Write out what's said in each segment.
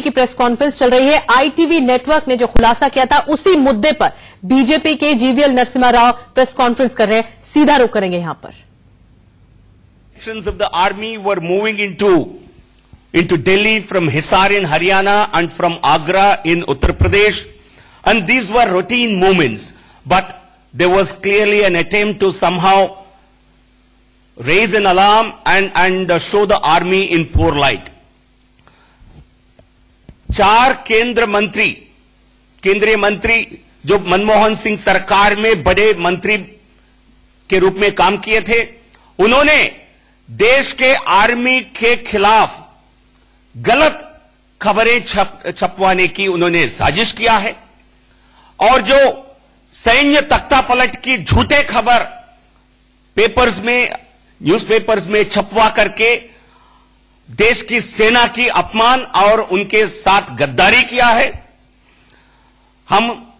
की press conference चल रही है। आईटीवी नेटवर्क ने जो खुलासा किया था उसी मुद्दे पर बीजेपी के GVL Narasimha Rao press conference कर रहे हैं। सीधा रुख करेंगे यहां पर। Of the army were moving into Delhi from Hisar in Haryana and from Agra in Uttar Pradesh, and these were routine movements, but there was clearly an attempt to somehow raise an alarm and show the army in poor light. 4 केंद्रीय मंत्री जो मनमोहन सिंह सरकार में बड़े मंत्री के रूप में काम किए थे, उन्होंने देश के आर्मी के खिलाफ गलत खबरें छपवाने की उन्होंने साजिश किया है, और जो सैन्य तख्तापलट की झूठे खबर पेपर्स में, न्यूज़पेपर्स में छपवा करके देश की सेना की अपमान और उनके साथ गद्दारी किया है। हम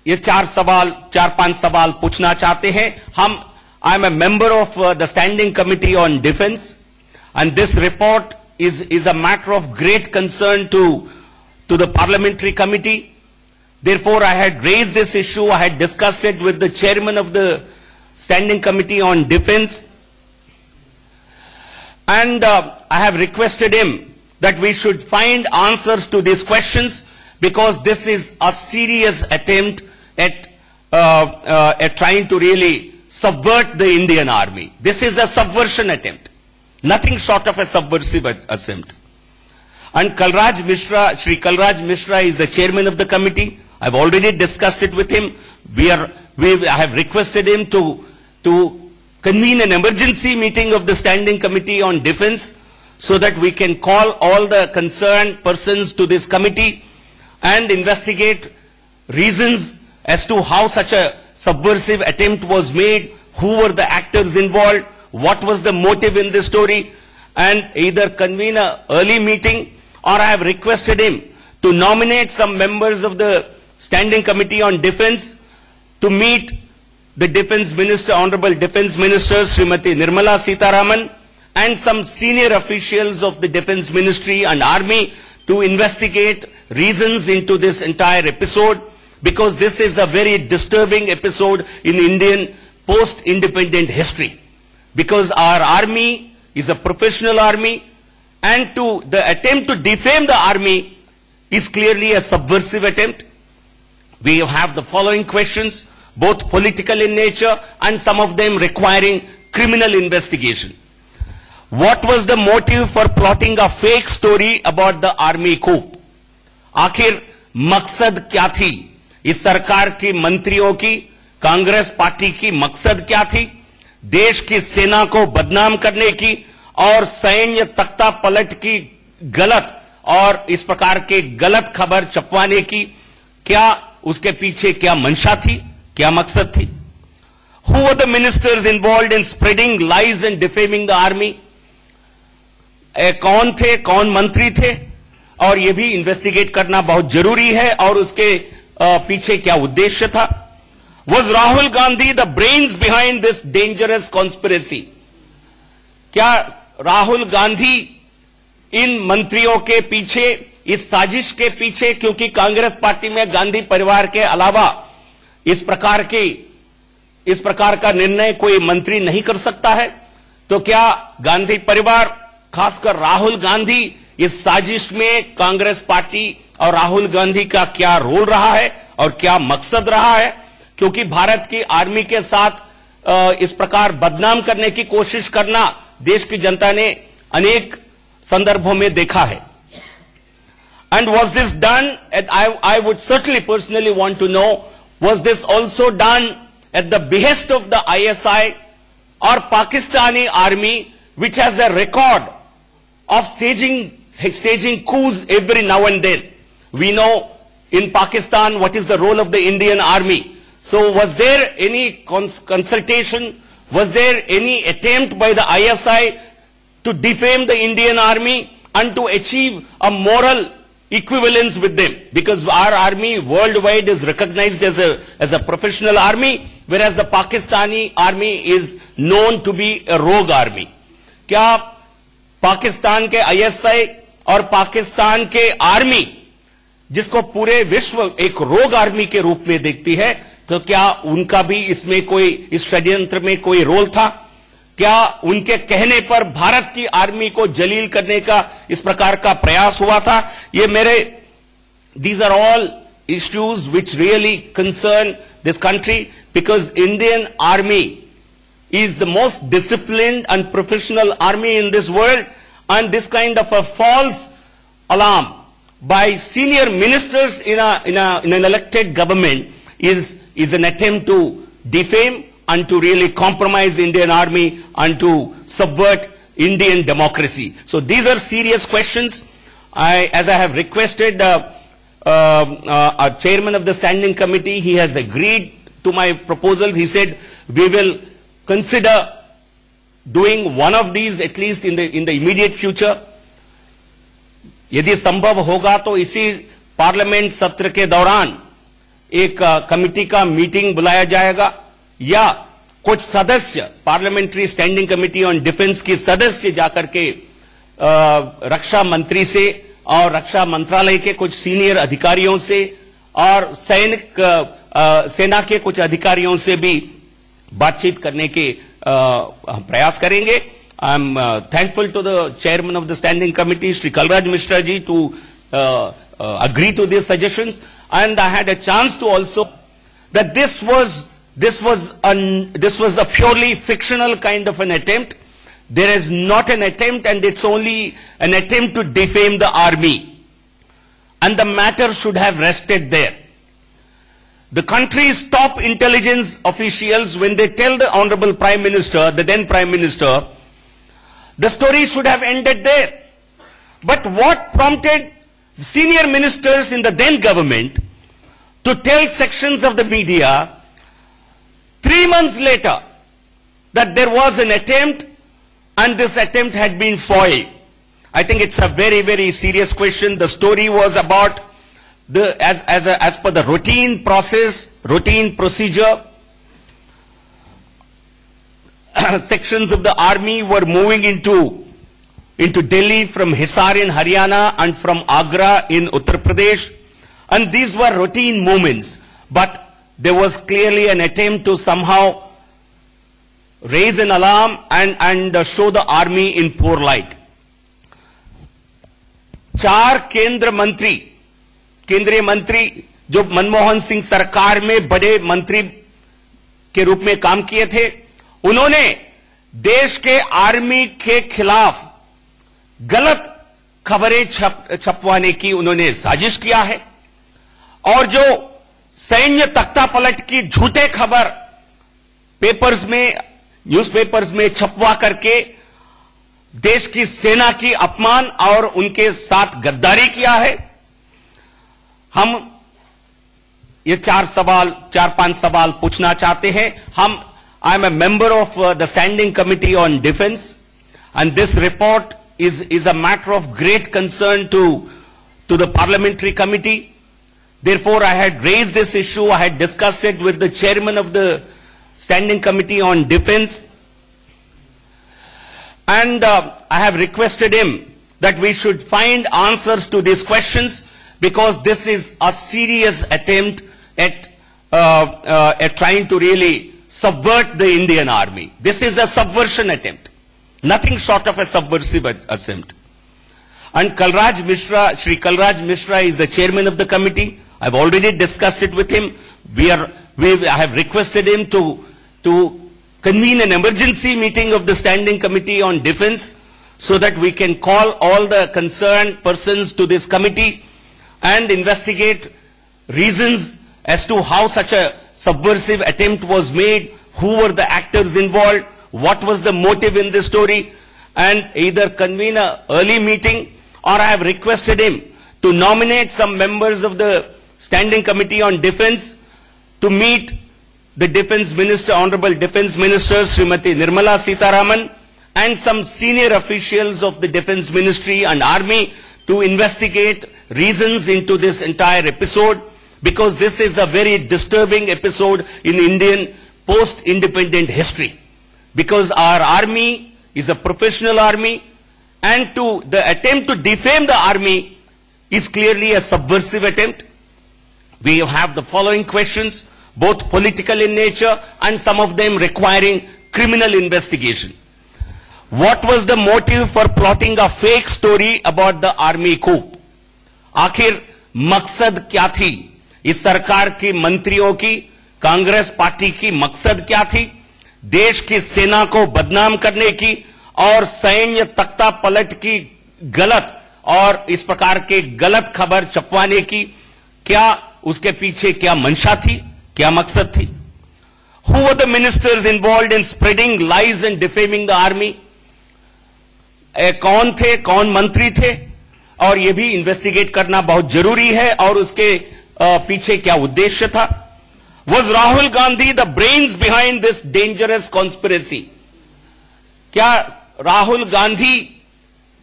ये 4-5 सवाल पूछना चाहते हैं। I am a member of the Standing Committee on Defense, and this report is a matter of great concern to the Parliamentary Committee. Therefore, I had raised this issue. I had discussed it with the chairman of the Standing Committee on Defense, and I have requested him that we should find answers to these questions, because this is a serious attempt at trying to really subvert the Indian army. This is a subversion attempt, nothing short of a subversive attempt. And Kalraj Mishra, Shri Kalraj Mishra is the chairman of the committee. I've already discussed it with him. I have requested him to convene an emergency meeting of the Standing Committee on Defense, so that we can call all the concerned persons to this committee and investigate reasons as to how such a subversive attempt was made, who were the actors involved, what was the motive in this story, and either convene an early meeting, or I have requested him to nominate some members of the Standing Committee on Defense to meet the Defense Minister, Honorable Defense Minister Srimati Nirmala Sitharaman, and some senior officials of the Defense Ministry and Army to investigate reasons into this entire episode, because this is a very disturbing episode in Indian post-independent history. Because our army is a professional army, and the attempt to defame the army is clearly a subversive attempt. We have the following questions, both political in nature and some of them requiring criminal investigation. What was the motive for plotting a fake story about the army coup? आखिर मकसद क्या थी? इस सरकार की मंत्रियों की, Congress party की मकसद क्या थी? देश की सेना को बदनाम करने की और सैन्य तख्ता पलट की गलत और इस प्रकार के गलत खबर छपवाने की, क्या उसके पीछे क्या मंशा थी, क्या मकसद थी? Who were the ministers involved in spreading lies and defaming the army? कौन थे, कौन मंत्री थे? और यह भी इन्वेस्टिगेट करना बहुत जरूरी है, और उसके पीछे क्या उद्देश्य था? Was Rahul Gandhi the brains behind this dangerous conspiracy? क्या राहुल गांधी इन मंत्रियों के पीछे, इस साजिश के पीछे, क्योंकि कांग्रेस पार्टी में गांधी परिवार के अलावा इस प्रकार का निर्णय कोई मंत्री नहीं कर सकता है, तो क्या गांधी परिवार, खासकर राहुल गांधी, इस साजिश में कांग्रेस पार्टी और राहुल गांधी का क्या रोल रहा है और क्या मकसद रहा है? क्योंकि भारत की आर्मी के साथ इस प्रकार बदनाम करने की कोशिश करना देश की जनता ने अनेक संदर्भों में देखा है. And was this done? I would certainly personally want to know, was this also done at the behest of the ISI or Pakistani army, which has a record of staging coups every now and then? We know in Pakistan what is the role of the Indian army. So was there any consultation? Was there any attempt by the ISI to defame the Indian army and to achieve a moral equivalence with them? Because our army worldwide is recognized as a professional army, whereas the Pakistani army is known to be a rogue army. क्या पाकिस्तान के ISI और पाकिस्तान के army, जिसको पूरे विश्व एक रोग army के रूप में देखती है, तो क्या उनका भी इसमें कोई, इस षड्यंत्र में कोई रोल था? क्या उनके कहने पर भारत की आर्मी को जलील करने का इस प्रकार का प्रयास हुआ था? ये मेरे, these are all issues which really concern this country, because Indian army is the most disciplined and professional army in this world, and this kind of a false alarm by senior ministers in an elected government is an attempt to defame and to really compromise Indian army and to subvert Indian democracy. So these are serious questions. As I have requested our chairman of the standing committee, he has agreed to my proposals. He said we will consider doing one of these at least in the immediate future. यदि संभव होगा तो इसी parliament सत्र के दौरान एक committee का मीटिंग बुलाया जाएगा, या कुछ सदस्य, parliamentary standing committee on defence की सदस्य जाकर के रक्षा मंत्री से और रक्षा मंत्रालय के कुछ सीनियर अधिकारियों से और सेना के कुछ अधिकारियों से भी बातचीत करने के प्रयास करेंगे. I am thankful to the chairman of the standing committee, Shri Kalraj Mishra ji, to agree to these suggestions, and I had a chance to also that this was a purely fictional kind of an attempt. There is not an attempt, and it's only an attempt to defame the army, and the matter should have rested there. The country's top intelligence officials, when they tell the Honorable Prime Minister, the then Prime Minister, the story should have ended there. But what prompted senior ministers in the then government to tell sections of the media 3 months later that there was an attempt and this attempt had been foiled? I think it's a very, very serious question. The story was about as per the routine process, routine procedure, sections of the army were moving into Delhi from Hisar in Haryana and from Agra in Uttar Pradesh, and these were routine movements, but there was clearly an attempt to somehow raise an alarm and show the army in poor light. 4 केंद्रीय मंत्री जो मनमोहन सिंह सरकार में बड़े मंत्री के रूप में काम किए थे, उन्होंने देश के आर्मी के खिलाफ गलत खबरें छपवाने की उन्होंने साजिश किया है, और जो सैन्य तख्तापलट की झूठे खबर पेपर्स में, न्यूज़पेपर्स में छपवा करके देश की सेना की अपमान और उनके साथ गद्दारी किया है. हम ये 4-5 सवाल पूछना चाहते हैं. I am a member of the Standing Committee on Defense, and this report is a matter of great concern to the Parliamentary Committee. Therefore, I had raised this issue. I had discussed it with the chairman of the Standing Committee on Defense, and I have requested him that we should find answers to these questions, because this is a serious attempt at trying to really subvert the Indian army. This is a subversion attempt, nothing short of a subversive attempt. And Kalraj Mishra, Shri Kalraj Mishra is the chairman of the committee. I've already discussed it with him. I have requested him to convene an emergency meeting of the Standing Committee on Defense, so that we can call all the concerned persons to this committee and investigate reasons as to how such a subversive attempt was made, who were the actors involved, what was the motive in this story, and either convene an early meeting, or I have requested him to nominate some members of the Standing Committee on Defense to meet the Defense Minister, Honorable Defense Minister Srimati Nirmala Sitharaman, and some senior officials of the Defense Ministry and Army to investigate reasons into this entire episode, because this is a very disturbing episode in Indian post-independent history. Because our army is a professional army, and the attempt to defame the army is clearly a subversive attempt. We have the following questions, both political in nature and some of them requiring criminal investigation. What was the motive for plotting a fake story about the army coup? आखिर मकसद क्या थी? इस सरकार की मंत्रियों की, Congress party की मकसद क्या थी? देश की सेना को बदनाम करने की और सैन्य तख्ता पलट की गलत और इस प्रकार के गलत खबर छपवाने की, क्या उसके पीछे क्या मंशा थी, क्या मकसद थी? Who were the ministers involved in spreading lies and defaming the army? कौन थे, कौन मंत्री थे? और यह भी इन्वेस्टिगेट करना बहुत जरूरी है और उसके पीछे क्या उद्देश्य था? Was Rahul Gandhi the brains behind this dangerous conspiracy? क्या राहुल गांधी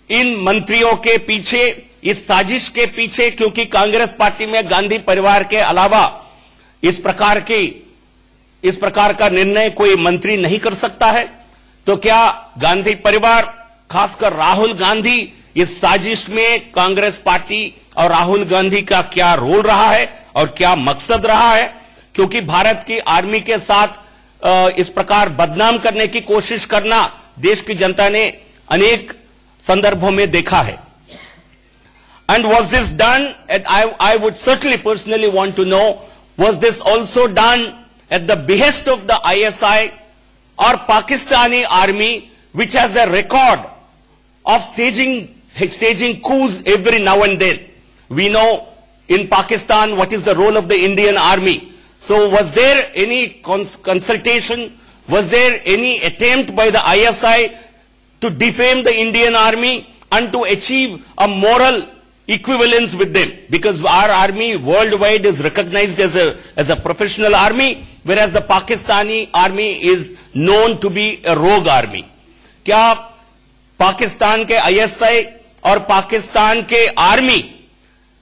इन मंत्रियों के पीछे, इस साजिश के पीछे, क्योंकि कांग्रेस पार्टी में गांधी परिवार के अलावा इस प्रकार का निर्णय कोई मंत्री नहीं कर सकता है, तो क्या गांधी परिवार, खासकर राहुल गांधी, इस साजिश में कांग्रेस पार्टी और राहुल गांधी का क्या रोल रहा है और क्या मकसद रहा है? क्योंकि भारत की आर्मी के साथ इस प्रकार बदनाम करने की कोशिश करना देश की जनता ने अनेक संदर्भों में देखा है. And was this done, I would certainly personally want to know, was this also done at the behest of the ISI or Pakistani army, which has a record of staging coups every now and then? We know in Pakistan what is the role of the Indian army. So was there any consultation? Was there any attempt by the ISI to defame the Indian army and to achieve a moral equivalence with them? Because our army worldwide is recognized as a professional army, whereas the Pakistani army is known to be a rogue army. क्या पाकिस्तान के ISI और पाकिस्तान के army,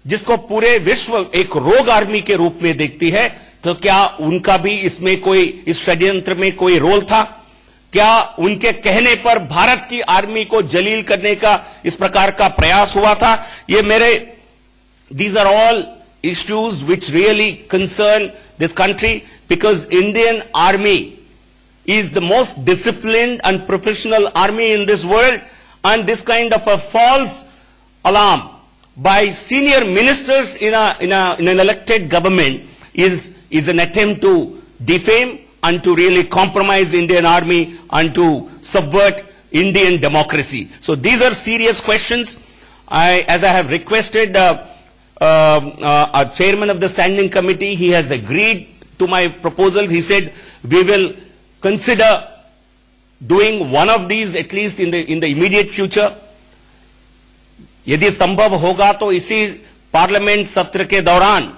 जिसको पूरे विश्व एक रोग army के रूप में देखती है, तो क्या उनका भी इसमें कोई, इस षड्यंत्र में कोई रोल था? क्या उनके कहने पर भारत की आर्मी को जलील करने का इस प्रकार का प्रयास हुआ था? these are all issues which really concern this country, because Indian army is the most disciplined and professional army in this world, and this kind of a false alarm by senior ministers in an elected government is an attempt to defame and to really compromise Indian army and to subvert Indian democracy. So these are serious questions. As I have requested our chairman of the standing committee, he has agreed to my proposals. He said we will consider doing one of these at least in the immediate future. यदि संभव होगा तो इसी parliament सत्र के दौरान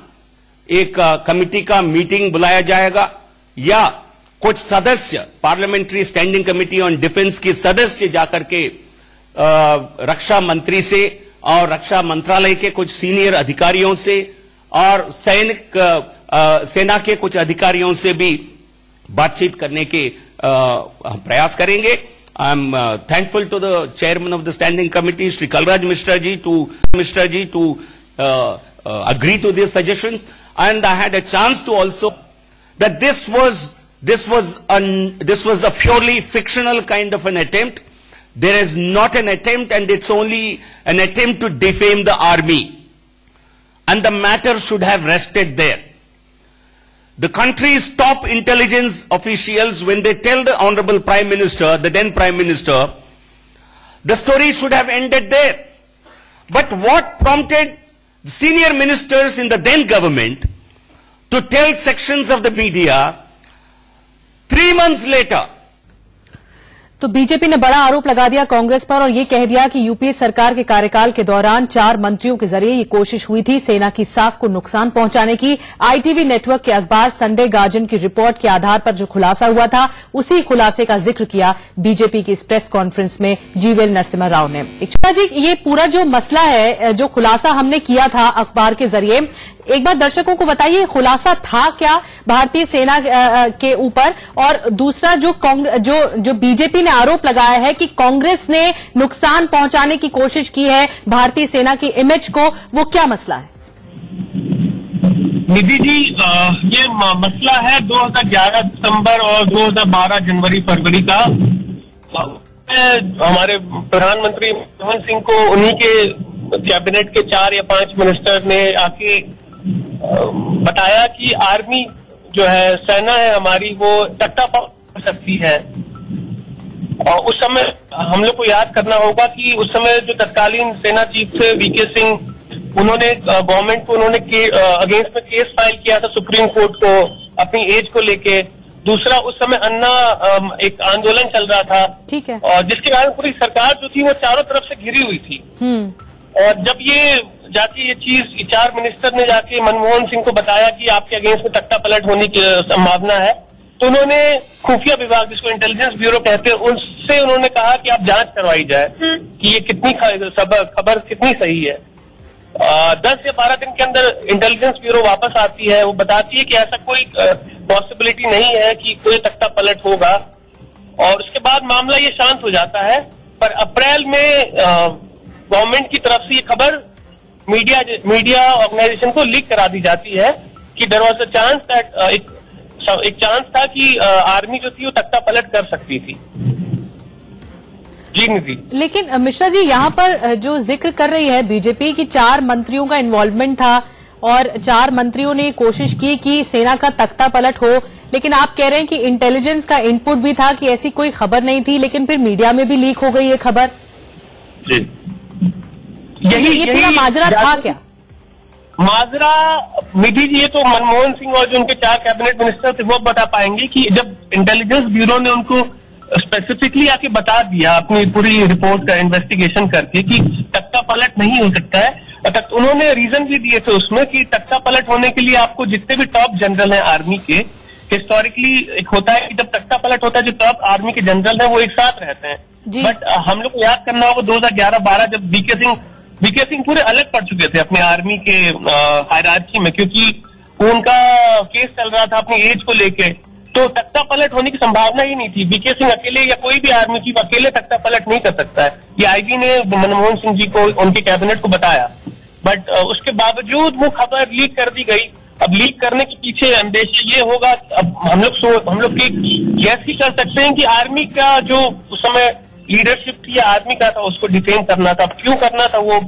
एक committee का मीटिंग बुलाया जाएगा, या कुछ सदस्य, parliamentary standing committee on defence की सदस्य जाकर के रक्षा मंत्री से और रक्षा मंत्रालय के कुछ सीनियर अधिकारियों से और सेना के कुछ अधिकारियों से भी बातचीत करने के प्रयास करेंगे. I am thankful to the chairman of the standing committee, Shri Kalraj Mishra ji, to agree to these suggestions, and I had a chance to also that this was a purely fictional kind of an attempt. There is not an attempt, and it's only an attempt to defame the army, and the matter should have rested there. The country's top intelligence officials, when they tell the Honorable Prime Minister, the then Prime Minister, the story should have ended there. But what prompted senior ministers in the then government to tell sections of the media 3 months later? तो BJP ने बड़ा आरोप लगा दिया कांग्रेस पर और ये कह दिया कि यूपीए सरकार के कार्यकाल के दौरान 4 मंत्रियों के जरिए ये कोशिश हुई थी सेना की साख को नुकसान पहुंचाने की. आईटीवी नेटवर्क के अखबार संडे गार्जियन की रिपोर्ट के आधार पर जो खुलासा हुआ था, उसी खुलासे का जिक्र किया बीजेपी की इस प्रेस कॉन्फ्रेंस में जीवीएल नरसिम्हा राव ने. जी, ये पूरा जो मसला है, जो खुलासा हमने किया था अखबार के जरिए, एक बार दर्शकों को बताइए खुलासा था क्या भारतीय सेना के ऊपर, और दूसरा जो बीजेपी ने आरोप लगाया है कि कांग्रेस ने नुकसान पहुंचाने की कोशिश की है भारतीय सेना की इमेज को, वो क्या मसला है? निधि जी, ये मसला है 2011 दिसंबर और 2012 जनवरी फरवरी का। हमारे प्रधानमंत्री मनमोहन सिंह को उन्हीं के कैबिनेट के 4 या 5 मिनिस्टर ने आके बताया कि आर्मी जो है, सेना है हमारी, वो टट्टा कर सकती है। और उस समय हम लोग को याद करना होगा कि उस समय जो तत्कालीन सेना चीफ थे वीके सिंह, उन्होंने गवर्नमेंट को अगेंस्ट में केस फाइल किया था सुप्रीम कोर्ट को अपनी एज को लेके। दूसरा, उस समय अन्ना एक आंदोलन चल रहा था, ठीक है, और जिसके कारण पूरी सरकार जो थी वो चारों तरफ से घिरी हुई थी। और जब ये चीज 4 मिनिस्टर ने जाके मनमोहन सिंह को बताया कि आपके अगेंस्ट में तख्ता पलट होने की संभावना है, तो उन्होंने खुफिया विभाग, जिसको इंटेलिजेंस ब्यूरो कहते हैं, उनसे उन्होंने कहा कि आप जांच करवाई जाए कि ये कितनी खबर कितनी सही है। 10 या 12 दिन के अंदर इंटेलिजेंस ब्यूरो वापस आती है, वो बताती है कि ऐसा कोई पॉसिबिलिटी नहीं है कि कोई तख्ता पलट होगा, और उसके बाद मामला ये शांत हो जाता है। पर अप्रैल में गवर्नमेंट की तरफ से ये खबर मीडिया ऑर्गेनाइजेशन को लीक करा दी जाती है कि there was a chance that एक चांस था कि आर्मी जो थी वो तख्ता पलट कर सकती थी। जी निधि, लेकिन मिश्रा जी, यहाँ पर जो जिक्र कर रही है बीजेपी की 4 मंत्रियों का इन्वॉल्वमेंट था और 4 मंत्रियों ने कोशिश की कि सेना का तख्ता पलट हो, लेकिन आप कह रहे हैं कि इंटेलिजेंस का इनपुट भी था कि ऐसी कोई खबर नहीं थी, लेकिन फिर मीडिया में भी लीक हो गई ये खबर। जी, ये पूरा माजरा था क्या? माजरा निधि जी, ये तो मनमोहन सिंह और जो उनके 4 कैबिनेट मिनिस्टर थे वो बता पाएंगे कि जब इंटेलिजेंस ब्यूरो ने उनको स्पेसिफिकली आके बता दिया अपनी पूरी रिपोर्ट का इन्वेस्टिगेशन करके कि तख्ता पलट नहीं हो सकता है, उन्होंने रीजन भी दिए थे उसमें कि तख्ता पलट होने के लिए आपको जितने भी टॉप जनरल हैं आर्मी के, हिस्टोरिकली एक होता है कि जब तख्ता पलट होता है जो टॉप आर्मी के जनरल हैं वो एक साथ रहते हैं। बट हम लोग को याद करना होगा 2011-12 जब वीके सिंह पूरे अलग पड़ चुके थे अपने आर्मी के हायरार्की में, क्योंकि उनका केस चल रहा था अपनी एज को लेके, तो तख्ता पलट होने की संभावना ही नहीं थी। वीके सिंह अकेले या कोई भी आर्मी चीफ अकेले तख्ता पलट नहीं कर सकता है, ये आईजी ने मनमोहन सिंह जी को उनके कैबिनेट को बताया। बट उसके बावजूद वो खबर लीक कर दी गई। अब लीक करने के पीछे अंदेशा ये होगा, अब हम लोग गैस ही कर सकते हैं कि आर्मी का जो उस समय लीडरशिप थी या आर्मी का था उसको डिटेन करना था। अब क्यों करना था वो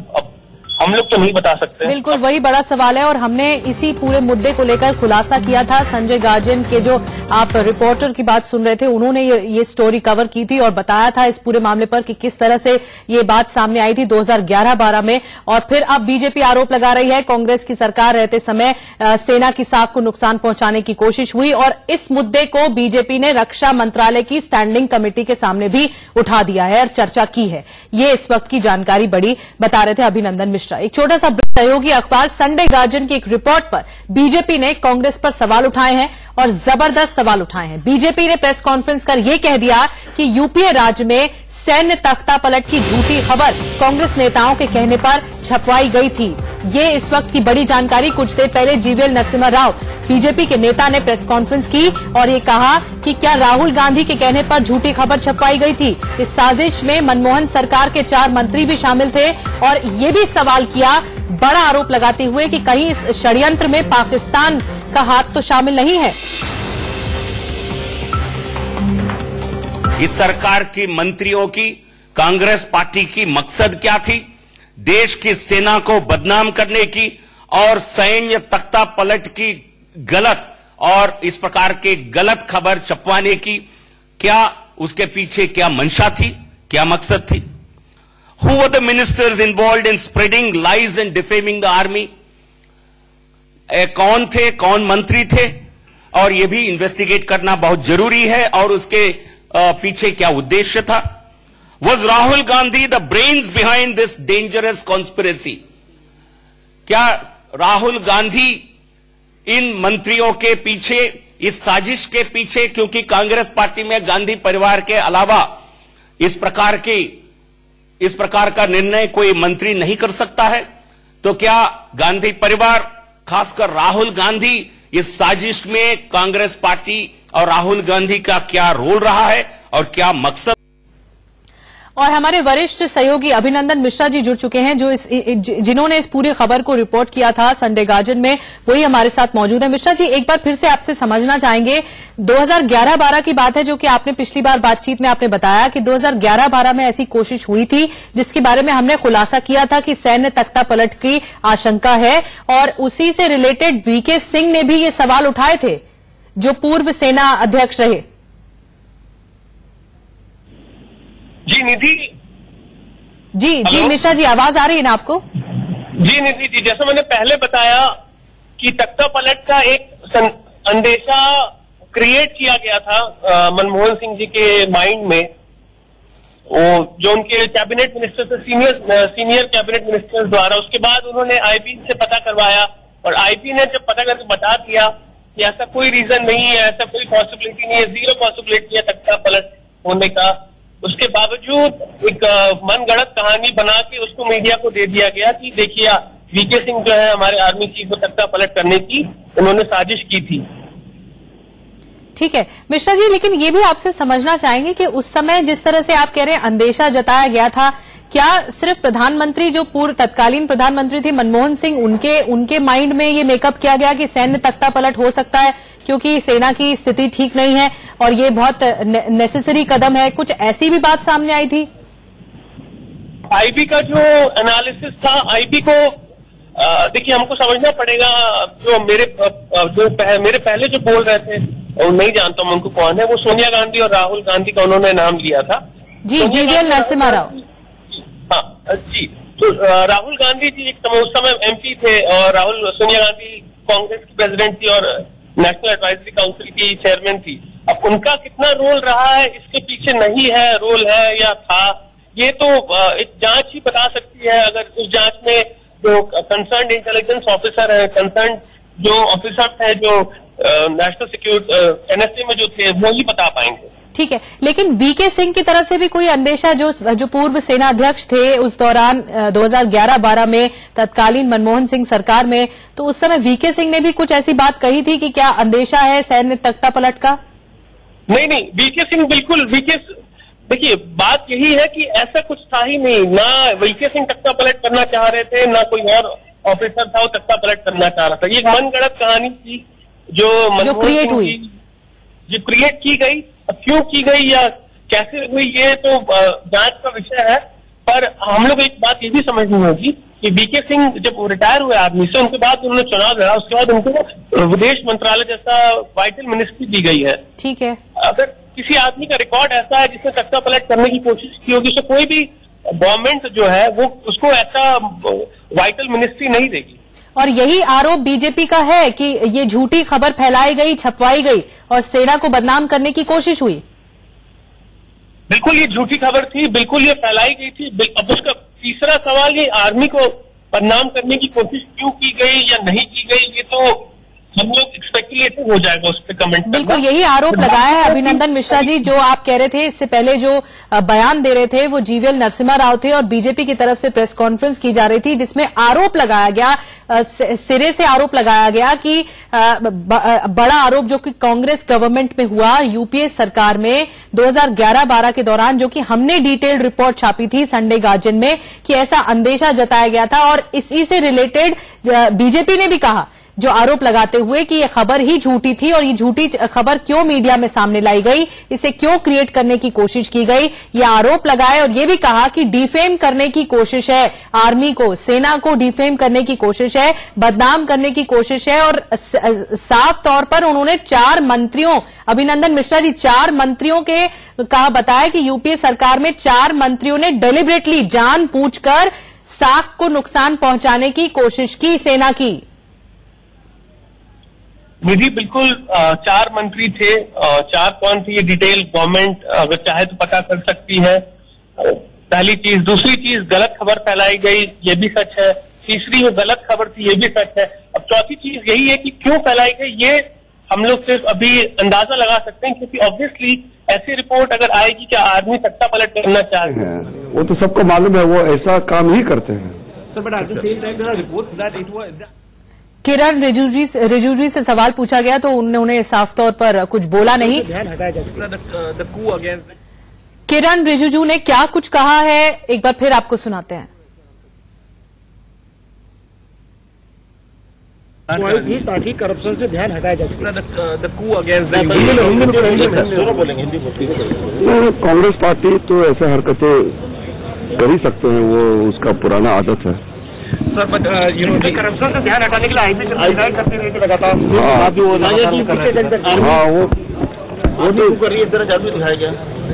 हम लोग तो नहीं बता सकते। बिल्कुल वही बड़ा सवाल है, और हमने इसी पूरे मुद्दे को लेकर खुलासा किया था। संजय गार्जन के जो आप रिपोर्टर की बात सुन रहे थे, उन्होंने ये स्टोरी कवर की थी और बताया था इस पूरे मामले पर कि किस तरह से ये बात सामने आई थी 2011-12 में। और फिर अब बीजेपी आरोप लगा रही है कांग्रेस की सरकार रहते समय सेना की साख को नुकसान पहुंचाने की कोशिश हुई, और इस मुद्दे को बीजेपी ने रक्षा मंत्रालय की स्टैंडिंग कमेटी के सामने भी उठा दिया है और चर्चा की है। ये इस वक्त की जानकारी बड़ी बता रहे थे अभिनंदन मिश्रा। एक छोटा सा सहयोगी अखबार संडे गार्जियन की एक रिपोर्ट पर बीजेपी ने कांग्रेस पर सवाल उठाए हैं और जबरदस्त सवाल उठाए हैं। बीजेपी ने प्रेस कॉन्फ्रेंस कर यह कह दिया कि यूपीए राज्य में सैन्य तख्ता पलट की झूठी खबर कांग्रेस नेताओं के कहने पर छपवाई गई थी। ये इस वक्त की बड़ी जानकारी। कुछ देर पहले जीवीएल नरसिम्हा राव बीजेपी के नेता ने प्रेस कॉन्फ्रेंस की और ये कहा कि क्या राहुल गांधी के कहने पर झूठी खबर छपवाई गई थी। इस साजिश में मनमोहन सरकार के 4 मंत्री भी शामिल थे और ये भी सवाल किया, बड़ा आरोप लगाते हुए कि कहीं इस षड्यंत्र में पाकिस्तान का हाथ तो शामिल नहीं है। इस सरकार की मंत्रियों की, कांग्रेस पार्टी की मकसद क्या थी? देश की सेना को बदनाम करने की और सैन्य तख्ता पलट की गलत और इस प्रकार के गलत खबर छपवाने की। क्या उसके पीछे क्या मंशा थी, क्या मकसद थी? Who were the ministers involved in spreading lies and defaming the army? कौन थे, कौन मंत्री थे? और यह भी इन्वेस्टिगेट करना बहुत जरूरी है। और उसके पीछे क्या उद्देश्य था? Was Rahul Gandhi the brains behind this dangerous conspiracy? क्या राहुल गांधी इन मंत्रियों के पीछे, इस साजिश के पीछे, क्योंकि कांग्रेस पार्टी में गांधी परिवार के अलावा इस प्रकार का निर्णय कोई मंत्री नहीं कर सकता है, तो क्या गांधी परिवार खासकर राहुल गांधी इस साजिश में कांग्रेस पार्टी और राहुल गांधी का क्या रोल रहा है और क्या मकसद। और हमारे वरिष्ठ सहयोगी अभिनंदन मिश्रा जी जुड़ चुके हैं जिन्होंने इस पूरी खबर को रिपोर्ट किया था संडे गार्जियन में, वही हमारे साथ मौजूद है। मिश्रा जी, एक बार फिर से आपसे समझना चाहेंगे, 2011-12 की बात है जो कि आपने पिछली बार बातचीत में आपने बताया कि 2011-12 में ऐसी कोशिश हुई थी जिसके बारे में हमने खुलासा किया था कि सैन्य तख्ता पलट की आशंका है, और उसी से रिलेटेड वीके सिंह ने भी ये सवाल उठाए थे जो पूर्व सेना अध्यक्ष रहे। जी निधि जी मिश्रा जी, आवाज आ रही है ना आपको? जी निधि जी, जैसा मैंने पहले बताया कि तख्ता पलट का एक अंदेशा क्रिएट किया गया था मनमोहन सिंह जी के माइंड में, वो जो उनके कैबिनेट मिनिस्टर थे, सीनियर कैबिनेट मिनिस्टर द्वारा। उसके बाद उन्होंने आईबी से पता करवाया और आईबी ने जब पता करके बता दिया कि ऐसा कोई रीजन नहीं है, ऐसा कोई पॉसिबिलिटी नहीं है, जीरो पॉसिबिलिटी है तख्ता पलट होने का, उसके बावजूद एक मनगढ़ंत कहानी बना के उसको मीडिया को दे दिया गया कि देखिए वीके सिंह जो है हमारे आर्मी चीफ को तख्ता पलट करने की उन्होंने साजिश की थी। ठीक है मिश्रा जी, लेकिन ये भी आपसे समझना चाहेंगे कि उस समय जिस तरह से आप कह रहे हैं अंदेशा जताया गया था, क्या सिर्फ प्रधानमंत्री जो पूर्व तत्कालीन प्रधानमंत्री थे मनमोहन सिंह उनके माइंड में ये मेकअप किया गया कि सैन्य तख्ता पलट हो सकता है क्योंकि सेना की स्थिति ठीक नहीं है और ये बहुत नेसेसरी कदम है, कुछ ऐसी भी बात सामने आई थी? आईबी का जो एनालिसिस था, आईबी को देखिए हमको समझना पड़ेगा, जो मेरे पहले जो बोल रहे थे, और नहीं जानता मैं उनको कौन है, वो सोनिया गांधी और राहुल गांधी का उन्होंने नाम लिया था। जी, जीवीएल नरसिम्हा राव। हाँ जी, तो राहुल गांधी जी उस समय एमपी थे और सोनिया गांधी कांग्रेस की प्रेसिडेंट थी और नेशनल एडवाइजरी काउंसिल की चेयरमैन थी। अब उनका कितना रोल रहा है इसके पीछे नहीं है, रोल है या था, ये तो एक जांच ही बता सकती है। अगर उस जांच में जो कंसर्न इंटेलिजेंस ऑफिसर है, कंसर्न जो ऑफिसर है जो नेशनल सिक्योरिटी एनएसए में जो थे, वो ही बता पाएंगे। ठीक है, लेकिन वीके सिंह की तरफ से भी कोई अंदेशा, जो पूर्व सेना अध्यक्ष थे उस दौरान 2011-12 में तत्कालीन मनमोहन सिंह सरकार में, तो उस समय वीके सिंह ने भी कुछ ऐसी बात कही थी कि क्या अंदेशा है सैन्य तख्ता पलट का? नहीं, वीके सिंह बिल्कुल देखिए बात यही है कि ऐसा कुछ था ही नहीं, ना वीके सिंह तख्ता पलट करना चाह रहे थे, ना कोई और ऑफिसर था वो तख्ता पलट करना चाह रहा था। ये मनगढ़ंत कहानी थी जो क्रिएट हुई, जो क्रिएट की गई। क्यों की गई या कैसे हुई ये तो जांच का विषय है, पर हम लोग एक बात ये भी समझनी होगी कि वीके सिंह जब रिटायर हुए आर्मी से, उनके बाद उन्होंने चुनाव लड़ा, उसके बाद उनको विदेश मंत्रालय जैसा वाइटल मिनिस्ट्री दी गई है। ठीक है, अगर किसी आदमी का रिकॉर्ड ऐसा है जिसने तख्ता पलट करने की कोशिश की होगी, तो कोई भी गवर्नमेंट जो है वो उसको ऐसा वाइटल मिनिस्ट्री नहीं देगी। और यही आरोप बीजेपी का है कि ये झूठी खबर फैलाई गई, छपवाई गई और सेना को बदनाम करने की कोशिश हुई। बिल्कुल ये झूठी खबर थी, बिल्कुल ये फैलाई गई थी। अब उसका तीसरा सवाल, ये आर्मी को बदनाम करने की कोशिश क्यों की गई या नहीं की गई, ये तो हम लोग स्पेकुलेटिव हो जाएगा उस पर कमेंट। बिल्कुल यही आरोप लगाया है अभिनंदन मिश्रा जी। जो आप कह रहे थे इससे पहले जो बयान दे रहे थे वो जीवीएल नरसिम्हा राव थे और बीजेपी की तरफ से प्रेस कॉन्फ्रेंस की जा रही थी जिसमें आरोप लगाया गया, सिरे से आरोप लगाया गया कि बड़ा आरोप जो कि कांग्रेस गवर्नमेंट में हुआ यूपीए सरकार में 2011-12 के दौरान, जो कि हमने डिटेल्ड रिपोर्ट छापी थी संडे गार्जियन में, कि ऐसा अंदेशा जताया गया था। और इसी से रिलेटेड बीजेपी ने भी कहा, जो आरोप लगाते हुए कि ये खबर ही झूठी थी और ये झूठी खबर क्यों मीडिया में सामने लाई गई, इसे क्यों क्रिएट करने की कोशिश की गई, ये आरोप लगाए। और ये भी कहा कि डिफेम करने की कोशिश है, आर्मी को, सेना को डिफेम करने की कोशिश है, बदनाम करने की कोशिश है। और साफ तौर पर उन्होंने 4 मंत्रियों, अभिनंदन मिश्रा जी, 4 मंत्रियों के कहा, बताया कि यूपीए सरकार में 4 मंत्रियों ने डेलिबरेटली जानबूझकर साख को नुकसान पहुंचाने की कोशिश की सेना की। निधि बिल्कुल 4 मंत्री थे, 4 कौन थे ये डिटेल गवर्नमेंट अगर चाहे तो पता कर सकती है। पहली चीज। दूसरी चीज, गलत खबर फैलाई गई, ये भी सच है। तीसरी जो गलत खबर थी ये भी सच है। अब चौथी चीज यही है कि क्यों फैलाई गई, ये हम लोग सिर्फ अभी अंदाजा लगा सकते हैं, क्योंकि ऑब्वियसली ऐसी रिपोर्ट अगर आएगी कि आर्मी सत्ता पलट करना चाहे, वो तो सबको मालूम है, वो ऐसा काम ही करते हैं। किरण रिजिजू से सवाल पूछा गया तो उन्होंने साफ तौर पर कुछ बोला नहीं। किरण रिजिजू ने क्या कुछ कहा है एक बार फिर आपको सुनाते हैं। ताकि करप्शन से ध्यान हटाया जा सके। कांग्रेस पार्टी तो ऐसे हरकतें कर ही सकते हैं, वो उसका पुराना आदत है। सर करप्शन से ध्यान हटाने के लिए आईपीसी करते रहते लगातार। हाँ वो कर रही है, इधर जादू दिखाया गया।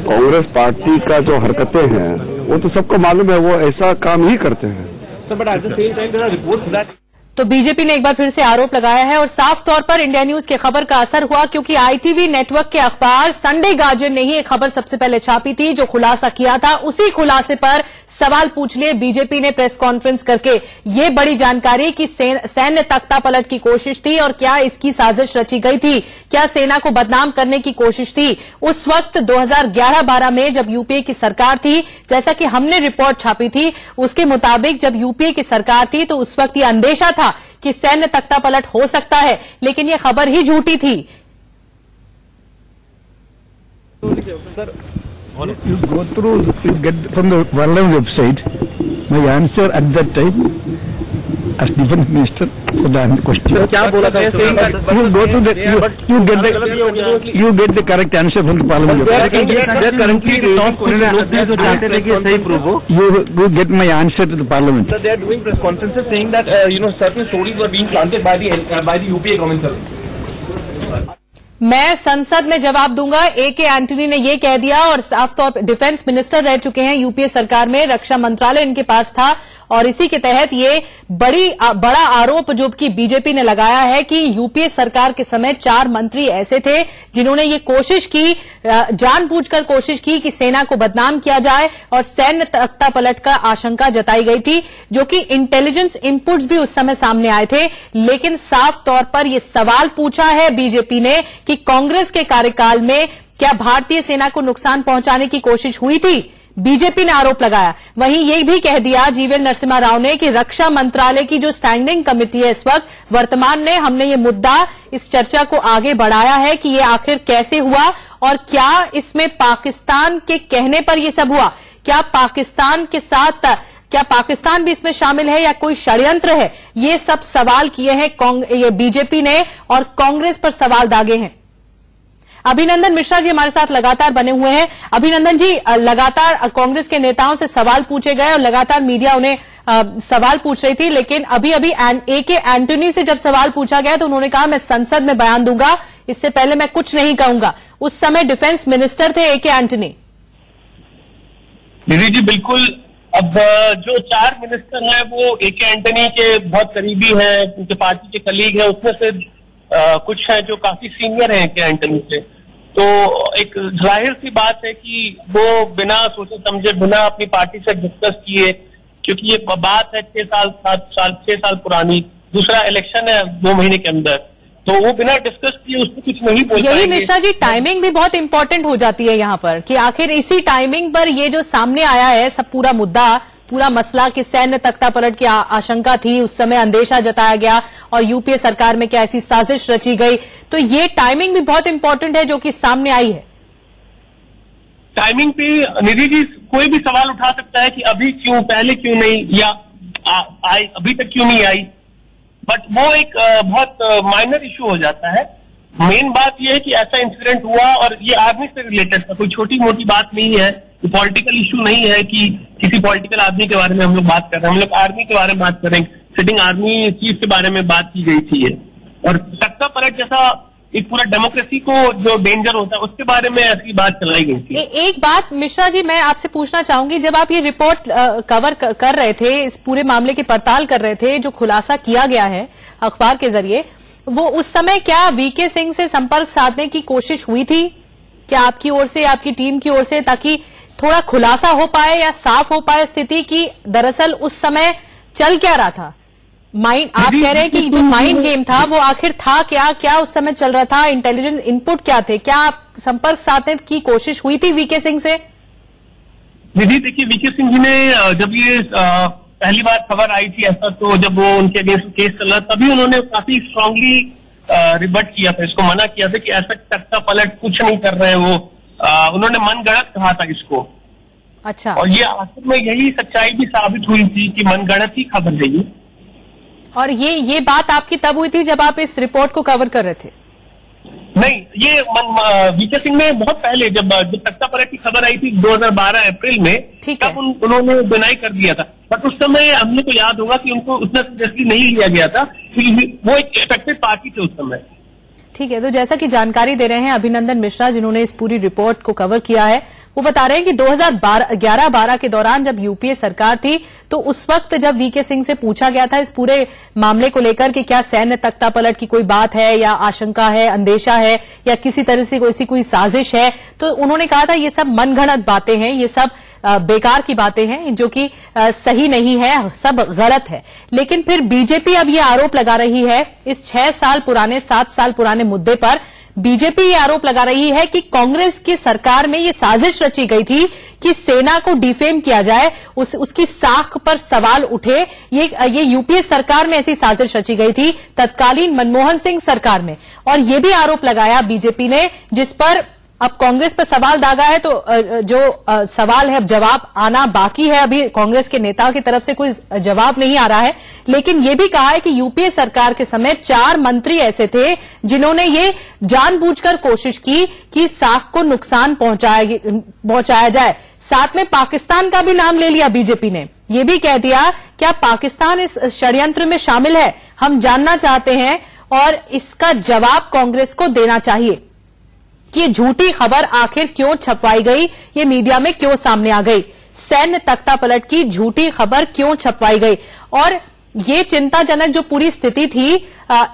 कांग्रेस पार्टी का जो हरकतें हैं वो तो सबको मालूम है, वो ऐसा काम ही करते हैं। Sir but at the same time report तो बीजेपी ने एक बार फिर से आरोप लगाया है और साफ तौर पर इंडिया न्यूज की खबर का असर हुआ, क्योंकि आईटीवी नेटवर्क के अखबार संडे गार्जियन ने ही एक खबर सबसे पहले छापी थी जो खुलासा किया था। उसी खुलासे पर सवाल पूछ लिए बीजेपी ने प्रेस कॉन्फ्रेंस करके। ये बड़ी जानकारी कि सैन्य तख्ता पलट की कोशिश थी और क्या इसकी साजिश रची गई थी, क्या सेना को बदनाम करने की कोशिश थी। उस वक्त 2011-12 में जब यूपीए की सरकार थी, जैसा कि हमने रिपोर्ट छापी थी उसके मुताबिक जब यूपीए की सरकार थी तो उस वक्त यह अंदेशा था कि सैन्य तख्ता पलट हो सकता है, लेकिन यह खबर ही झूठी थी। You go through, you get from the Parliament website. My answer at that time, as defense minister, for the question. क्या बोला था? You go to the, you get the correct answer from the Parliament website. You get my answer to the Parliament. So they are doing press conferences saying that certain stories were being planted by the UPA government. मैं संसद में जवाब दूंगा, A K. Antony ने यह कह दिया और साफ तौर पर डिफेंस मिनिस्टर रह चुके हैं यूपीए सरकार में, रक्षा मंत्रालय इनके पास था और इसी के तहत ये बड़ा आरोप जो कि बीजेपी ने लगाया है कि यूपीए सरकार के समय 4 मंत्री ऐसे थे जिन्होंने ये कोशिश की, जानबूझकर कोशिश की कि सेना को बदनाम किया जाए और सैन्य तख्ता पलट का आशंका जताई गई थी, जो कि इंटेलिजेंस इनपुट्स भी उस समय सामने आए थे। लेकिन साफ तौर पर यह सवाल पूछा है बीजेपी ने कि कांग्रेस के कार्यकाल में क्या भारतीय सेना को नुकसान पहुंचाने की कोशिश हुई थी, बीजेपी ने आरोप लगाया। वहीं ये भी कह दिया जीवीएल नरसिम्हा राव ने कि रक्षा मंत्रालय की जो स्टैंडिंग कमेटी है इस वक्त वर्तमान में, हमने ये मुद्दा, इस चर्चा को आगे बढ़ाया है कि ये आखिर कैसे हुआ और क्या इसमें पाकिस्तान के कहने पर यह सब हुआ, क्या पाकिस्तान के साथ, क्या पाकिस्तान भी इसमें शामिल है या कोई षड्यंत्र है। ये सब सवाल किए हैं बीजेपी ने और कांग्रेस पर सवाल दागे हैं। अभिनंदन मिश्रा जी हमारे साथ लगातार बने हुए हैं। अभिनंदन जी, लगातार कांग्रेस के नेताओं से सवाल पूछे गए और लगातार मीडिया उन्हें सवाल पूछ रही थी, लेकिन अभी ए.के. एंटनी से जब सवाल पूछा गया तो उन्होंने कहा मैं संसद में बयान दूंगा, इससे पहले मैं कुछ नहीं कहूंगा। उस समय डिफेंस मिनिस्टर थे ए.के. एंटनी। दीदी जी बिल्कुल। अब जो 4 मिनिस्टर हैं वो ए.के. एंटनी के बहुत करीबी हैं, उनके पार्टी के कलीग हैं, उसमें से कुछ हैं जो काफी सीनियर हैं ए.के. एंटनी से। तो एक जाहिर सी बात है कि वो बिना सोचे समझे, बिना अपनी पार्टी से डिस्कस किए, क्योंकि ये बात है 6 साल पुरानी, दूसरा इलेक्शन है 2 महीने के अंदर, तो वो बिना डिस्कस किए उसमें कुछ नहीं बोल पाएंगे। यही मिश्रा जी टाइमिंग भी बहुत इंपॉर्टेंट हो जाती है यहाँ पर कि आखिर इसी टाइमिंग पर ये जो सामने आया है सब पूरा मुद्दा, पूरा मसला कि सैन्य तख्ता पलट की आशंका थी, उस समय अंदेशा जताया गया और यूपीए सरकार में क्या ऐसी साजिश रची गई, तो ये टाइमिंग भी बहुत इंपॉर्टेंट है जो कि सामने आई है। टाइमिंग पे निधि जी कोई भी सवाल उठा सकता है कि अभी क्यों, पहले क्यों नहीं, या आई अभी तक क्यों नहीं आई, बट वो एक बहुत माइनर इशू हो जाता है। मेन बात यह है कि ऐसा इंसिडेंट हुआ और ये आर्मी से रिलेटेड था, कोई छोटी मोटी बात नहीं है, पॉलिटिकल इशू नहीं है कि किसी पॉलिटिकल आदमी के बारे में हम लोग बात कर रहे हैं, हम लोग आर्मी के बारे में बात कर रहे हैं, सिटिंग आर्मी चीफ के बारे में बात की गई थी ये। और तख्ता पलट जैसा एक पूरा डेमोक्रेसी को जो डेंजर होता है उसके बारे में ऐसी बात चलाई गई थी। एक बात मिश्रा जी मैं आपसे पूछना चाहूंगी, जब आप ये रिपोर्ट कवर कर रहे थे, इस पूरे मामले की पड़ताल कर रहे थे, जो खुलासा किया गया है अखबार के जरिए, वो उस समय क्या वीके सिंह से संपर्क साधने की कोशिश हुई थी क्या आपकी ओर से, आपकी टीम की ओर से, ताकि थोड़ा खुलासा हो पाए या साफ हो पाए स्थिति की दरअसल उस समय चल क्या रहा था? माइंड, आप कह रहे हैं कि जो माइंड गेम था वो आखिर था क्या, क्या उस समय चल रहा था, इंटेलिजेंस इनपुट क्या थे, क्या आप संपर्क साधने की कोशिश हुई थी वीके सिंह से? दीदी देखिए, वीके सिंह जी ने जब ये पहली बार खबर आई थी ऐसा, तो जब वो उनके अगेंस्ट केस चल रहा तभी उन्होंने काफी स्ट्रांगली रिबट किया था, इसको मना किया था कि ऐसा तख्ता पलट कुछ नहीं कर रहे वो। उन्होंने मनगढ़ंत कहा था इसको। अच्छा। और ये आखिर में यही सच्चाई भी साबित हुई थी कि मनगढ़ंत ही खबर है ये। और ये बात आपकी तब हुई थी जब आप इस रिपोर्ट को कवर कर रहे थे? नहीं, ये वीके सिंह ने बहुत पहले जब तख्ता पलट की खबर आई थी 2012 अप्रैल में, तब उन्होंने डिनाई कर दिया था। बट उस समय हमने को याद होगा कि उनको उतना सीरियसली नहीं लिया गया था क्योंकि वो एक एक्सपेक्टेड पार्टी थे उस समय। ठीक है, तो जैसा कि जानकारी दे रहे हैं अभिनंदन मिश्रा जिन्होंने इस पूरी रिपोर्ट को कवर किया है, वो बता रहे हैं कि 2011-12 के दौरान जब यूपीए सरकार थी तो उस वक्त जब वीके सिंह से पूछा गया था इस पूरे मामले को लेकर कि क्या सैन्य तख्ता पलट की कोई बात है या आशंका है, अंदेशा है या किसी तरह से कोई साजिश है, तो उन्होंने कहा था ये सब मनगढ़ंत बातें हैं, ये सब बेकार की बातें हैं जो कि सही नहीं है, सब गलत है। लेकिन फिर बीजेपी अब ये आरोप लगा रही है इस 7 साल पुराने मुद्दे पर बीजेपी ये आरोप लगा रही है कि कांग्रेस की सरकार में ये साजिश रची गई थी कि सेना को डिफेम किया जाए, उसकी साख पर सवाल उठे। ये यूपीए सरकार में ऐसी साजिश रची गई थी तत्कालीन मनमोहन सिंह सरकार में। और ये भी आरोप लगाया बीजेपी ने, जिस पर अब कांग्रेस पर सवाल दागा है, तो जो सवाल है जवाब आना बाकी है। अभी कांग्रेस के नेताओं की तरफ से कोई जवाब नहीं आ रहा है, लेकिन ये भी कहा है कि यूपीए सरकार के समय 4 मंत्री ऐसे थे जिन्होंने ये जानबूझकर कोशिश की कि साख को नुकसान पहुंचाया जाए। साथ में पाकिस्तान का भी नाम ले लिया बीजेपी ने, ये भी कह दिया क्या पाकिस्तान इस षड्यंत्र में शामिल है, हम जानना चाहते हैं और इसका जवाब कांग्रेस को देना चाहिए कि ये झूठी खबर आखिर क्यों छपवाई गई, ये मीडिया में क्यों सामने आ गई, सैन्य तख्ता पलट की झूठी खबर क्यों छपवाई गई। और ये चिंताजनक जो पूरी स्थिति थी,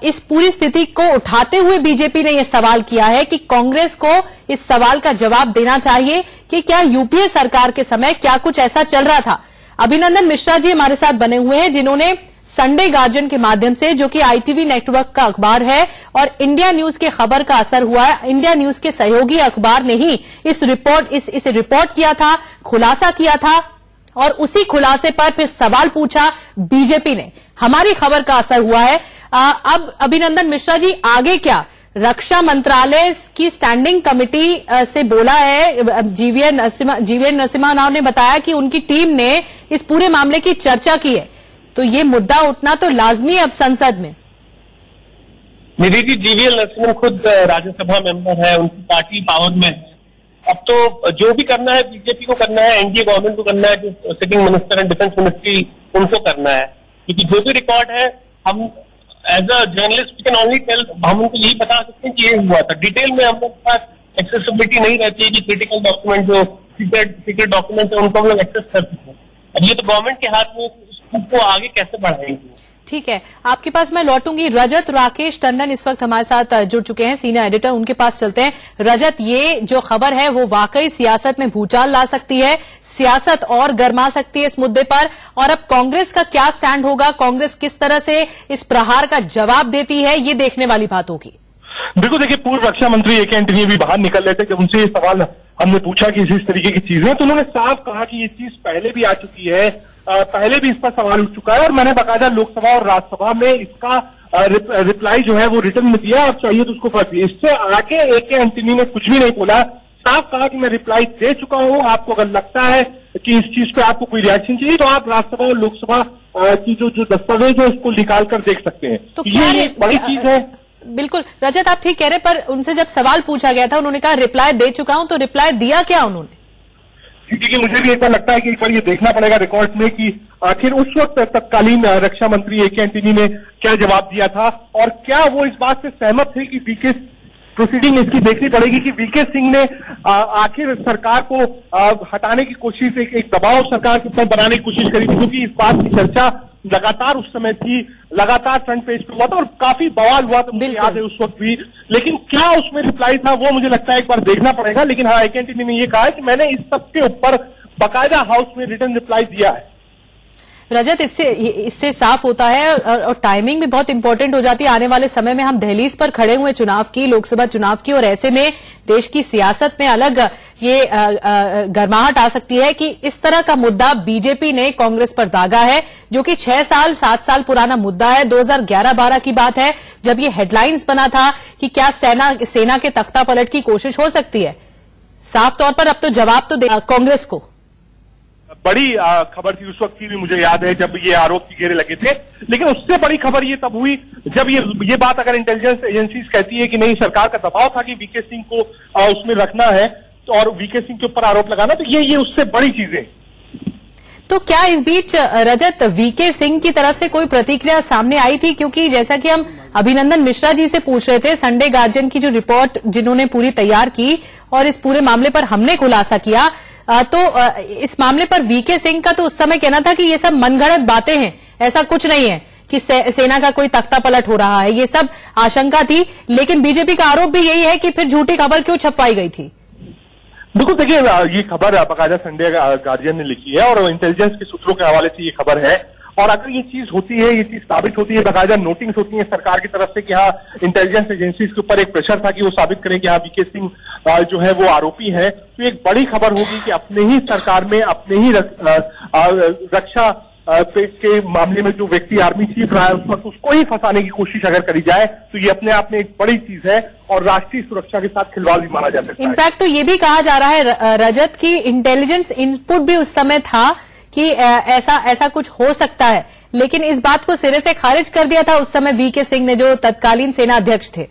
इस पूरी स्थिति को उठाते हुए बीजेपी ने यह सवाल किया है कि कांग्रेस को इस सवाल का जवाब देना चाहिए कि क्या यूपीए सरकार के समय क्या कुछ ऐसा चल रहा था। अभिनंदन मिश्रा जी हमारे साथ बने हुए हैं जिन्होंने संडे गार्जियन के माध्यम से, जो कि आईटीवी नेटवर्क का अखबार है और इंडिया न्यूज के खबर का असर हुआ है, इंडिया न्यूज के सहयोगी अखबार ने ही इस रिपोर्ट किया था, खुलासा किया था और उसी खुलासे पर फिर सवाल पूछा बीजेपी ने। हमारी खबर का असर हुआ है। अब अभिनंदन मिश्रा जी आगे क्या? रक्षा मंत्रालय की स्टैंडिंग कमेटी से बोला है, जीवीएन नरसिम्हा राव ने बताया कि उनकी टीम ने इस पूरे मामले की चर्चा की है, तो ये मुद्दा उठना तो लाजमी है अब संसद में। निधि जी, जीवीएल नरसिम्हा खुद राज्यसभा मेंबर है, उनकी पार्टी पावर में है। अब तो जो भी करना है बीजेपी को करना है, एनडीए गवर्नमेंट को करना है, जो sitting minister and defence ministry उनको करना है, क्योंकि जो भी रिकॉर्ड है हम as a journalist we can only tell, हम उनको यही बता सकते हैं कि ये हुआ था। डिटेल में हम लोग के पास एक्सेसिबिलिटी नहीं रहती है कि क्रिटिकल डॉक्यूमेंट जो सीक्रेट डॉक्यूमेंट है उनको हम लोग एक्सेस कर सकते हैं। अब ये तो गवर्नमेंट के हाथ में, उसको आगे कैसे बढ़ाएंगे। ठीक है, आपके पास मैं लौटूंगी। रजत राकेश टंडन इस वक्त हमारे साथ जुड़ चुके हैं, सीनियर एडिटर, उनके पास चलते हैं। रजत, ये जो खबर है वो वाकई सियासत में भूचाल ला सकती है, सियासत और गर्मा सकती है इस मुद्दे पर, और अब कांग्रेस का क्या स्टैंड होगा, कांग्रेस किस तरह से इस प्रहार का जवाब देती है, ये देखने वाली बात होगी। बिल्कुल, देखिए पूर्व रक्षा मंत्री ए के एंटनी भी बाहर निकल रहे थे, जब उनसे ये सवाल हमने पूछा कि इस तरीके की चीजें, तो उन्होंने साफ कहा कि ये चीज पहले भी आ चुकी है, पहले भी इस पर सवाल उठ चुका है और मैंने बाकायदा लोकसभा और राज्यसभा में इसका रिप्लाई जो है वो रिटर्न में दिया, अब चाहिए तो उसको पढ़। इससे आगे ए के एंटनी ने कुछ भी नहीं बोला, साफ कहा कि मैं रिप्लाई दे चुका हूं, आपको अगर लगता है कि इस चीज पे आपको कोई रिएक्शन चाहिए तो आप राज्यसभा और लोकसभा की जो दस्तावेज है उसको निकाल कर देख सकते हैं। तो ये बड़ी चीज है। बिल्कुल रजत, आप ठीक कह रहे, पर उनसे जब सवाल पूछा गया था उन्होंने कहा रिप्लाई दे चुका हूं, तो रिप्लाई दिया क्या उन्होंने? क्योंकि मुझे भी एक बार लगता है कि एक बार ये देखना पड़ेगा रिकॉर्ड में कि आखिर उस वक्त तत्कालीन रक्षा मंत्री ए के एंटनी ने क्या जवाब दिया था और क्या वो इस बात से सहमत थे कि वीके प्रोसीडिंग इसकी देखनी पड़ेगी कि वीके सिंह ने आखिर सरकार को हटाने की कोशिश, एक दबाव सरकार के ऊपर बनाने की कोशिश करी थी, क्योंकि इस बात की चर्चा लगातार उस समय थी, लगातार फ्रंट पेज पे हुआ था और काफी बवाल हुआ था, मुझे याद है उस वक्त भी। लेकिन क्या उसमें रिप्लाई था वो मुझे लगता है एक बार देखना पड़ेगा। लेकिन हाँ, ए के एंटनी ने ये कहा है कि मैंने इस सब के ऊपर बाकायदा हाउस में रिटर्न रिप्लाई दिया है। रजत, इससे साफ होता है और टाइमिंग भी बहुत इंपॉर्टेंट हो जाती है। आने वाले समय में हम दहलीज पर खड़े हुए चुनाव की, लोकसभा चुनाव की, और ऐसे में देश की सियासत में अलग ये गर्माहट आ सकती है कि इस तरह का मुद्दा बीजेपी ने कांग्रेस पर दागा है, जो कि 6 साल 7 साल पुराना मुद्दा है। 2011-12 की बात है जब ये हेडलाइंस बना था कि क्या सेना के तख्ता पलट की कोशिश हो सकती है। साफ तौर पर अब तो जवाब तो दे कांग्रेस को। बड़ी खबर थी उस वक्त की भी, मुझे याद है जब ये आरोप की घेरे लगे थे। लेकिन उससे बड़ी खबर ये तब हुई जब ये बात अगर इंटेलिजेंस एजेंसीज कहती है कि नहीं, सरकार का दबाव था कि वीके सिंह को उसमें रखना है और वीके सिंह के ऊपर आरोप लगाना, तो ये उससे बड़ी चीजें। तो क्या इस बीच रजत वीके सिंह की तरफ से कोई प्रतिक्रिया सामने आई थी? क्योंकि जैसा कि हम अभिनंदन मिश्रा जी से पूछ रहे थे, संडे गार्जियन की जो रिपोर्ट जिन्होंने पूरी तैयार की और इस पूरे मामले पर हमने खुलासा किया, तो इस मामले पर वीके सिंह का तो उस समय कहना था कि ये सब मनगढ़ंत बातें हैं, ऐसा कुछ नहीं है कि सेना का कोई तख्ता पलट हो रहा है, ये सब आशंका थी। लेकिन बीजेपी का आरोप भी यही है कि फिर झूठी खबर क्यों छपवाई गई थी? बिल्कुल, देखिए ये खबर बाकायदा संडे गार्जियन ने लिखी है और इंटेलिजेंस के सूत्रों के हवाले से ये खबर है। और अगर ये चीज होती है, ये चीज साबित होती है, बाकायदा नोटिंग्स होती है सरकार की तरफ से कि हाँ, इंटेलिजेंस एजेंसीज के ऊपर एक प्रेशर था कि वो साबित करें कि हाँ वीके सिंह जो है वो आरोपी है, तो एक बड़ी खबर होगी कि अपने ही सरकार में, अपने ही रक्षा के मामले में जो व्यक्ति आर्मी चीफ रहा है उस वक्त, उसको ही फंसाने की कोशिश अगर करी जाए तो ये अपने आप में एक बड़ी चीज है और राष्ट्रीय सुरक्षा के साथ खिलवाड़ भी माना जा सकता है। इनफैक्ट तो ये भी कहा जा रहा है रजत की इंटेलिजेंस इनपुट भी उस समय था कि ऐसा कुछ हो सकता है, लेकिन इस बात को सिरे से खारिज कर दिया था उस समय वीके सिंह ने, जो तत्कालीन सेना अध्यक्ष थे।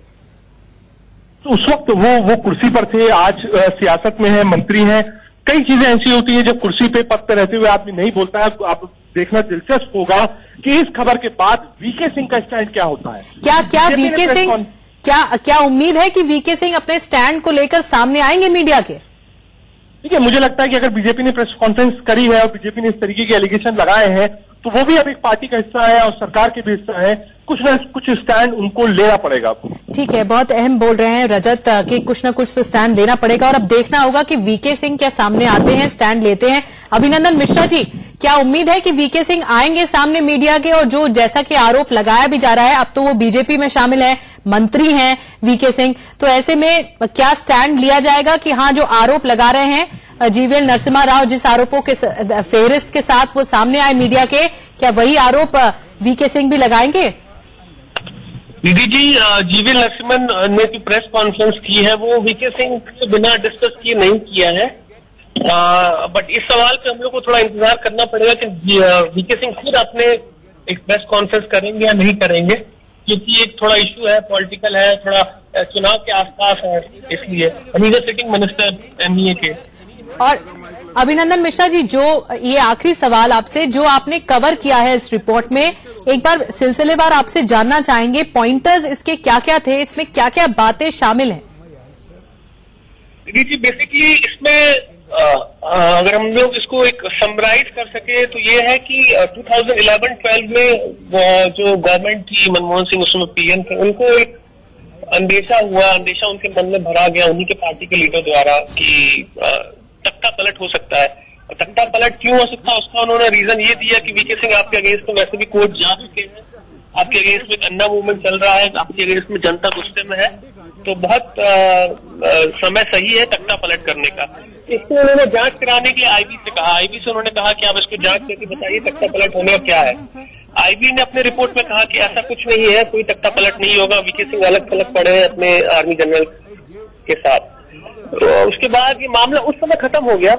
तो उस वक्त वो कुर्सी पर थे, आज सियासत में है, मंत्री हैं। कई चीजें ऐसी होती है जब कुर्सी पे, पद पे रहते हुए आदमी नहीं बोलता है। आप देखना दिलचस्प होगा कि इस खबर के बाद वीके सिंह का स्टैंड क्या होता है। क्या वीके सिंह, क्या उम्मीद है कि वीके सिंह अपने स्टैंड को लेकर सामने आएंगे मीडिया के? ठीक है, मुझे लगता है कि अगर बीजेपी ने प्रेस कॉन्फ्रेंस करी है और बीजेपी ने इस तरीके के एलिगेशन लगाए हैं, तो वो भी अब एक पार्टी का हिस्सा है और सरकार के भी हिस्सा है। कुछ न कुछ स्टैंड उनको लेना पड़ेगा। ठीक है, बहुत अहम बोल रहे हैं रजत कि कुछ न कुछ तो स्टैंड लेना पड़ेगा और अब देखना होगा कि वीके सिंह क्या सामने आते हैं, स्टैंड लेते हैं। अभिनंदन मिश्रा जी, क्या उम्मीद है कि वीके सिंह आएंगे सामने मीडिया के? और जो जैसा कि आरोप लगाया भी जा रहा है, अब तो वो बीजेपी में शामिल है, मंत्री हैं वीके सिंह, तो ऐसे में क्या स्टैंड लिया जाएगा कि हाँ, जो आरोप लगा रहे हैं जीवीएल नरसिम्हा राव, जिस आरोपों के फेहरिस्त के साथ वो सामने आए मीडिया के, क्या वही आरोप वीके सिंह भी लगाएंगे? दीदी जी, जीवीएल नरसिम्हन ने जो प्रेस कॉन्फ्रेंस की है वो वीके सिंह से बिना डिस्कस किए नहीं किया है। बट इस सवाल पे हम लोग को थोड़ा इंतजार करना पड़ेगा कि वीके सिंह खुद अपने एक प्रेस कॉन्फ्रेंस करेंगे या नहीं करेंगे, क्योंकि एक थोड़ा इशू है, पॉलिटिकल है, थोड़ा चुनाव के आसपास है, इसलिए सिटिंग मिनिस्टर एमईए के। और अभिनंदन मिश्रा जी, जो ये आखिरी सवाल आपसे, जो आपने कवर किया है इस रिपोर्ट में, एक बार सिलसिलेवार आपसे जानना चाहेंगे, पॉइंटर्स इसके क्या क्या थे, इसमें क्या क्या बातें शामिल हैं? जी, बेसिकली इसमें अगर हम लोग इसको एक समराइज कर सके तो ये है कि 2011-12 में जो गवर्नमेंट थी, मनमोहन सिंह उसमें पीएम थे, उनको एक अंदेशा उनके मन में भरा गया उन्हीं के पार्टी के लीडर द्वारा कि तख्ता पलट हो सकता है। और तख्ता पलट क्यों हो सकता है उसका उन्होंने रीजन ये दिया कि वीके सिंह आपके अगेंस्ट में वैसे भी कोर्ट जा चुके हैं, आपके अगेंस्ट में अन्ना मूवमेंट चल रहा है, आपके अगेंस्ट में जनता गुस्से में है, तो बहुत समय सही है तख्ता पलट करने का। इसको उन्होंने जांच कराने के लिए आईबी से कहा। आईबी से उन्होंने कहा कि आप इसको जांच करके बताइए तख्ता पलट होने का क्या है। आईबी ने अपने रिपोर्ट में कहा कि ऐसा कुछ नहीं है, कोई तख्ता पलट नहीं होगा, वीके सिंह अलग थलग पड़े हैं अपने आर्मी जनरल के साथ। तो उसके बाद ये मामला उस समय खत्म हो गया,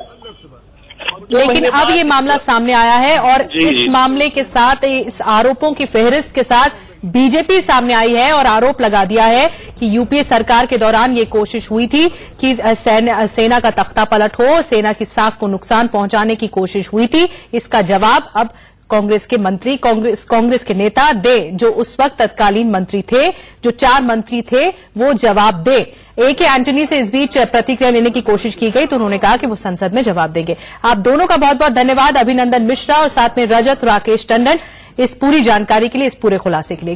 लेकिन अब ये मामला सामने आया है और इस मामले के साथ, इस आरोपों की फेहरिस्त के साथ बीजेपी सामने आई है और आरोप लगा दिया है कि यूपीए सरकार के दौरान ये कोशिश हुई थी कि सेना का तख्ता पलट हो, सेना की साख को नुकसान पहुंचाने की कोशिश हुई थी। इसका जवाब अब कांग्रेस के मंत्री, कांग्रेस के नेता दे, जो उस वक्त तत्कालीन मंत्री थे, जो 4 मंत्री थे, वो जवाब दे। एके एंटनी से इस बीच प्रतिक्रिया लेने की कोशिश की गई तो उन्होंने कहा कि वो संसद में जवाब देंगे। आप दोनों का बहुत बहुत धन्यवाद, अभिनंदन मिश्रा और साथ में रजत राकेश टंडन, इस पूरी जानकारी के लिए, इस पूरे खुलासे के लिए।